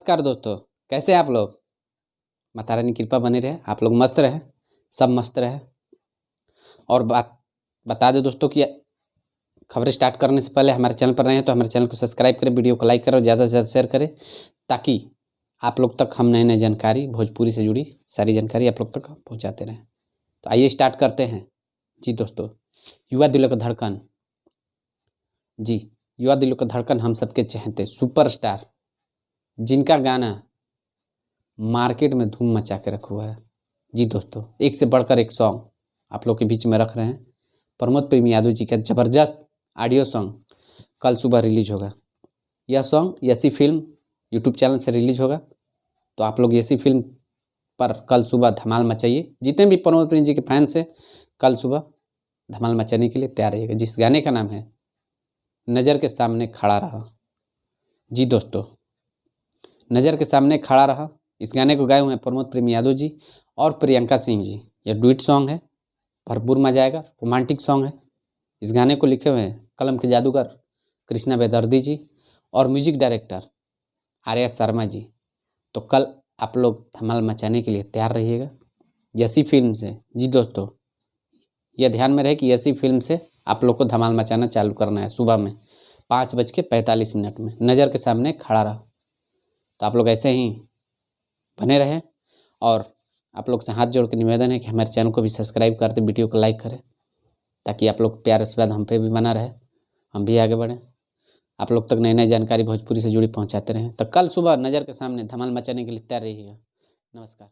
नमस्कार दोस्तों, कैसे हैं आप लोग। माता रानी की कृपा बनी रहे, आप लोग मस्त रहे, सब मस्त रहे। और बता दें दोस्तों कि खबरें स्टार्ट करने से पहले हमारे चैनल पर रहे हैं तो हमारे चैनल को सब्सक्राइब करें, वीडियो को लाइक करें और ज़्यादा से ज़्यादा शेयर करें, ताकि आप लोग तक हम नई नई जानकारी, भोजपुरी से जुड़ी सारी जानकारी आप लोग तक पहुँचाते रहें। तो आइए स्टार्ट करते हैं। जी दोस्तों, युवा दिलों का धड़कन, जी युवा दिलों का धड़कन, हम सबके चहेते सुपरस्टार, जिनका गाना मार्केट में धूम मचा के रखा हुआ है। जी दोस्तों, एक से बढ़कर एक सॉन्ग आप लोग के बीच में रख रहे हैं। प्रमोद प्रेमी यादव जी का ज़बरदस्त ऑडियो सॉन्ग कल सुबह रिलीज होगा। यह सॉन्ग यसी फिल्म यूट्यूब चैनल से रिलीज होगा, तो आप लोग यसी फिल्म पर कल सुबह धमाल मचाइए। जितने भी प्रमोद प्रेमी जी के फैंस हैं, कल सुबह धमाल मचाने के लिए तैयार रहिएगा, जिस गाने का नाम है नज़र के सामने खड़ा रहा। जी दोस्तों, नज़र के सामने खड़ा रहा, इस गाने को गाए हुए हैं प्रमोद प्रेमी यादव जी और प्रियंका सिंह जी। यह डुएट सॉन्ग है, भरपूर मजा आएगा, रोमांटिक सॉन्ग है। इस गाने को लिखे हुए हैं कलम के जादूगर कृष्णा बेदर्दी जी और म्यूजिक डायरेक्टर आर्या शर्मा जी। तो कल आप लोग धमाल मचाने के लिए तैयार रहिएगा यसी फिल्म से। जी दोस्तों, यह ध्यान में रहे कि यसी फिल्म से आप लोग को धमाल मचाना चालू करना है सुबह में 5:45 में। नज़र के सामने खड़ा रहा। तो आप लोग ऐसे ही बने रहें और आप लोग से हाथ जोड़ के निवेदन है कि हमारे चैनल को भी सब्सक्राइब करते, वीडियो को लाइक करें, ताकि आप लोग प्यार आशीर्वाद हम पे भी बना रहे, हम भी आगे बढ़ें, आप लोग तक नई नई जानकारी भोजपुरी से जुड़ी पहुंचाते रहें। तो कल सुबह नज़र के सामने धमाल मचाने के लिए तैयार रहिएगा। नमस्कार।